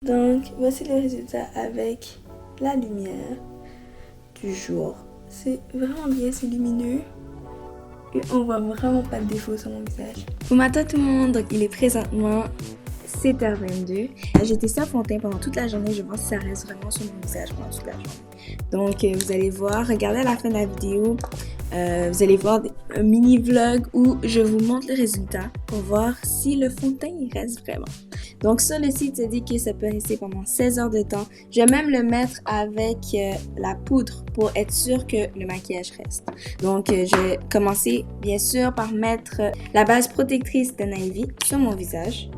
Donc, voici le résultat avec la lumière du jour. C'est vraiment bien, c'est lumineux. Et on voit vraiment pas de défaut sur mon visage. Bon matin tout le monde, donc il est présentement 7h22. J'ai testé un fond de teint pendant toute la journée, je vais voir si ça reste vraiment sur mon visage pendant toute la journée. Donc vous allez voir, regardez à la fin de la vidéo, vous allez voir un mini vlog où je vous montre le résultat pour voir si le fond de teint il reste vraiment. Donc sur le site, ça dit que ça peut rester pendant 16 heures de temps. Je vais même le mettre avec la poudre pour être sûr que le maquillage reste. Donc je vais commencer bien sûr par mettre la base protectrice de Navy sur mon visage.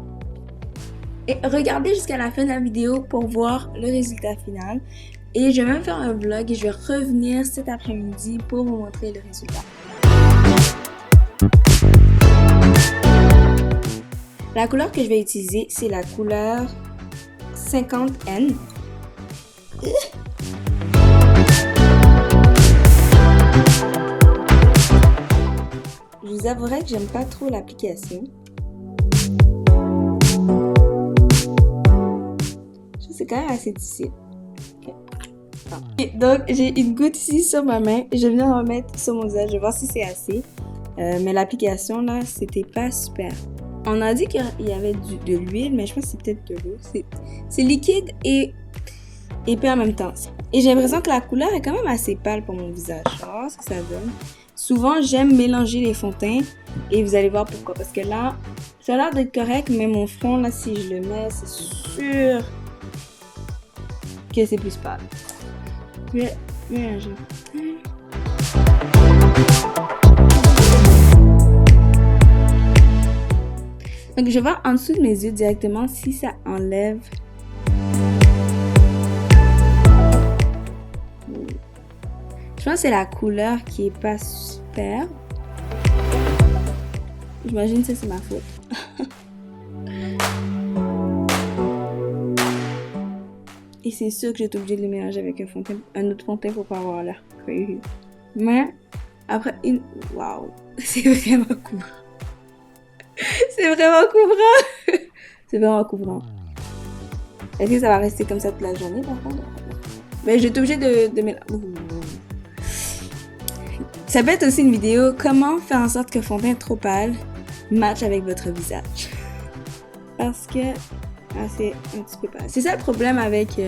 Et regardez jusqu'à la fin de la vidéo pour voir le résultat final. Et je vais même faire un vlog et je vais revenir cet après-midi pour vous montrer le résultat. La couleur que je vais utiliser, c'est la couleur 50N. Je vous avouerai que j'aime pas trop l'application. C'est quand même assez difficile. Okay. Donc, j'ai une goutte ici sur ma main. Je vais venir en mettre sur mon visage. Je vais voir si c'est assez. Mais l'application, là, c'était pas super. On a dit qu'il y avait de l'huile, mais je pense que c'est peut-être de l'eau. C'est liquide et épais en même temps. Et j'ai l'impression que la couleur est quand même assez pâle pour mon visage. On va voir ce que ça donne. Souvent, j'aime mélanger les fonds de teint. Et vous allez voir pourquoi. Parce que là, ça a l'air d'être correct, mais mon front, là, si je le mets, c'est sûr que c'est plus pâle. Je vais mélanger. Donc je vais voir en dessous de mes yeux directement si ça enlève. Je pense que c'est la couleur qui est pas super. J'imagine que c'est ma faute. Et c'est sûr que j'étais obligée de le mélanger avec un autre fond de teint pour pas avoir l'air crazy. Mais après waouh, c'est vraiment cool. C'est vraiment couvrant. C'est vraiment couvrant. Est-ce que ça va rester comme ça toute la journée par contre? Mais j'étais obligée de mélanger. Ça peut être aussi une vidéo comment faire en sorte que fond de teint trop pâle matche avec votre visage. Parce que c'est un petit peu pâle. C'est ça le problème avec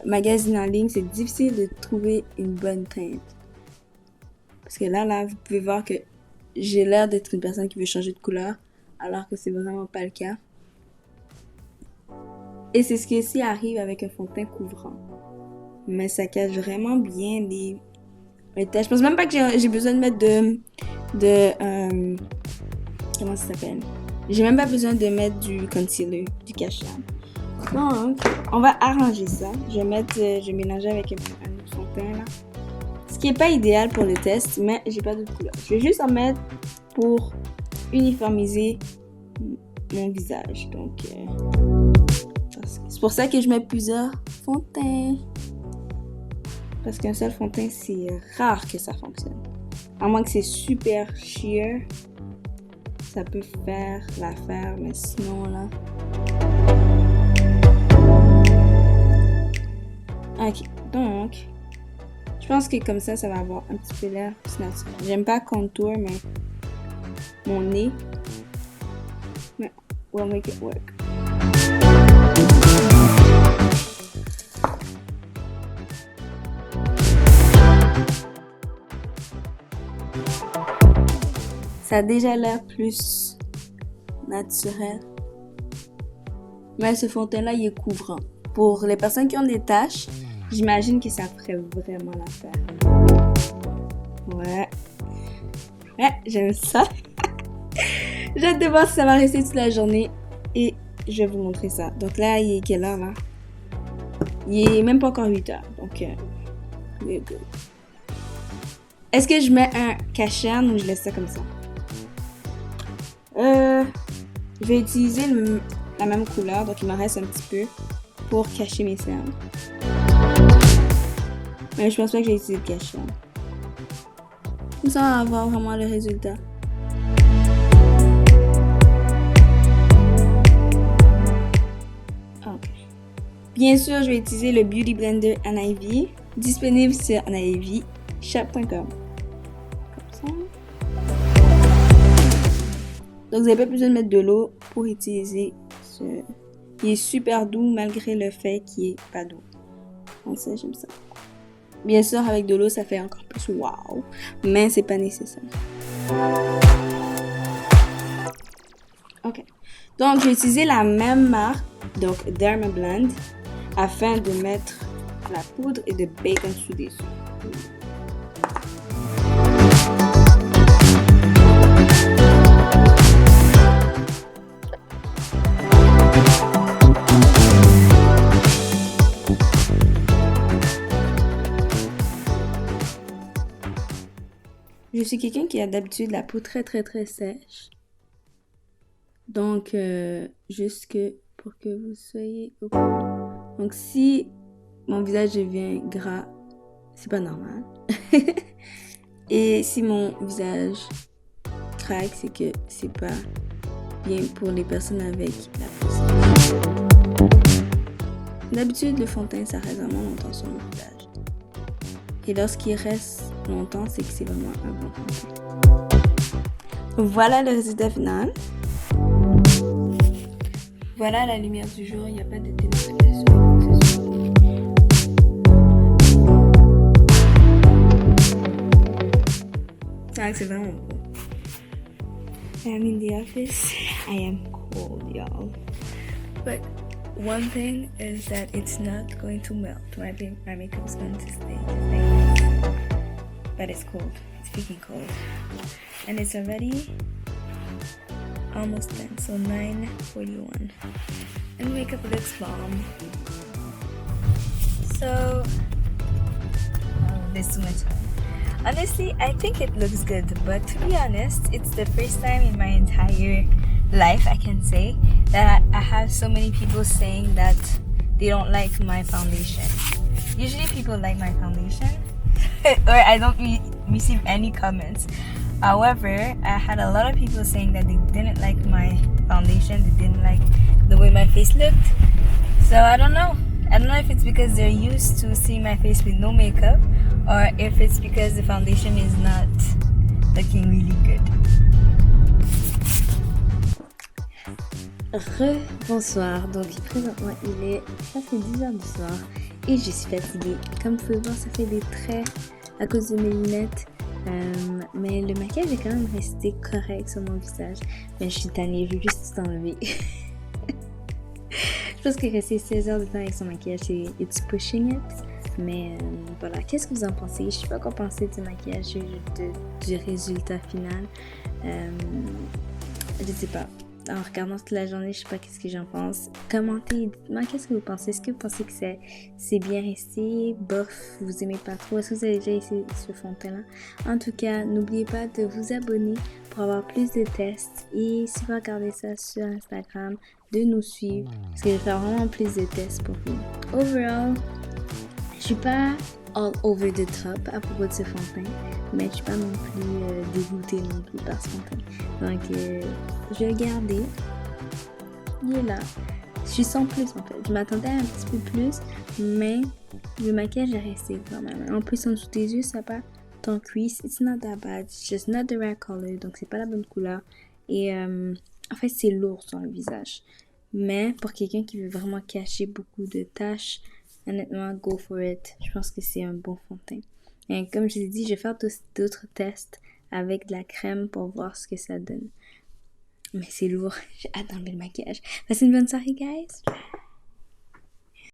magazine en ligne, c'est difficile de trouver une bonne teinte. Parce que là, vous pouvez voir que j'ai l'air d'être une personne qui veut changer de couleur, alors que c'est vraiment pas le cas. Et c'est ce qui aussi arrive avec un fond de teint couvrant. Mais ça cache vraiment bien les taches. Je pense même pas que j'ai besoin de mettre comment ça s'appelle? J'ai même pas besoin de mettre du concealer, du cache-œil. Donc, on va arranger ça. Je vais mélanger avec un autre fond de teint là. Ce qui est pas idéal pour le test, mais j'ai pas d'autre couleur. Je vais juste en mettre pour uniformiser mon visage. Donc, c'est pour ça que je mets plusieurs fonds de teint. Parce qu'un seul fond de teint, c'est rare que ça fonctionne. À moins que c'est super sheer, ça peut faire l'affaire, mais sinon là. Ok, donc. Je pense que comme ça va avoir un petit peu l'air plus naturel. J'aime pas contour, mais mon nez. Mais we'll make it work. Ça a déjà l'air plus naturel. Mais ce fond de teint là, il est couvrant. Pour les personnes qui ont des taches, j'imagine que ça ferait vraiment l'affaire. Ouais, j'aime ça. J'ai hâte de voir si ça va rester toute la journée. Et je vais vous montrer ça. Donc là, il est quelle heure là? Il est même pas encore 8h. Donc, we're good. Est-ce que je mets un cache-œil ou je laisse ça comme ça? Je vais utiliser la même couleur. Donc il m'en reste un petit peu pour cacher mes cernes. Mais je pense pas que j'ai utilisé le cache-œil. Comme ça, on va avoir vraiment le résultat. Oh Donc, bien sûr, je vais utiliser le Beauty Blender Anaïvi, disponible sur anaivishop.com. Comme ça. Donc, vous n'avez pas besoin de mettre de l'eau pour utiliser ce... Il est super doux malgré le fait qu'il est pas doux. Donc ça, j'aime ça. Bien sûr, avec de l'eau, ça fait encore plus wow, mais c'est pas nécessaire. Ok. Donc, j'ai utilisé la même marque, donc Dermablend, afin de mettre la poudre et de bacon sous dessus. Je suis quelqu'un qui a d'habitude la peau très très très sèche. Donc, juste pour que vous soyez au courant. Donc, si mon visage devient gras, c'est pas normal. Et si mon visage craque, c'est que c'est pas bien pour les personnes avec la peau sèche. D'habitude, le fond de teint, ça reste vraiment longtemps sur mon visage. Et lorsqu'il reste longtemps, c'est que c'est vraiment un bon fond de teint. Voilà le résultat final. Voilà la lumière du jour, il n'y a pas de dénonciation. C'est vraiment beau. I am in the office. I am cold, y'all. But one thing is that it's not going to melt. My makeup is going to stay. But it's cold. It's freaking cold. And it's already almost 10, so 9:41. And makeup looks bomb. So, there's too much time. Honestly, I think it looks good, but to be honest, it's the first time in my entire life, I can say, that I have so many people saying that they don't like my foundation. Usually people like my foundation, or I don't receive any comments. However, I had a lot of people saying that they didn't like my foundation, they didn't like the way my face looked. So I don't know. I don't know if it's because they're used to seeing my face with no makeup, or if it's because the foundation is not looking really good. Bonsoir, donc présentement il est presque 10h du soir et je suis fatiguée. Comme vous pouvez voir, ça fait des traits à cause de mes lunettes. Mais le maquillage est quand même resté correct sur mon visage. Mais je suis tannée, je veux juste tout enlever. Je pense que rester 16 heures de temps avec son maquillage, c'est it's pushing it. Mais voilà, qu'est-ce que vous en pensez? Je sais pas quoi penser du maquillage, du résultat final. Je sais pas. En regardant toute la journée, je sais pas qu'est-ce que j'en pense. Commentez, dites-moi qu'est-ce que vous pensez. Est-ce que vous pensez que c'est bien resté? Bof, vous aimez pas trop? Est-ce que vous avez déjà essayé ce fond de teint-là? En tout cas, n'oubliez pas de vous abonner pour avoir plus de tests. Et si vous regardez ça sur Instagram, de nous suivre. Parce que je vais faire vraiment plus de tests pour vous. Overall, je suis pas all over the top à propos de ce fond de teint, mais je suis pas non plus dégoûtée non plus par ce fond de teint. Donc, je vais le garder. Il est là. Je suis sans plus en fait. Je m'attendais à un petit peu plus, mais le maquillage est resté quand même. En plus, en dessous des yeux, ça va ton crease. It's not that bad. It's just not the right color. Donc, c'est pas la bonne couleur. Et en fait, c'est lourd sur le visage. Mais pour quelqu'un qui veut vraiment cacher beaucoup de taches, honnêtement, go for it. Je pense que c'est un bon fond de teint. Et comme je l'ai dit, je vais faire d'autres tests avec de la crème pour voir ce que ça donne. Mais c'est lourd. J'ai hâte d'enlever le maquillage. Passez une bonne soirée, guys.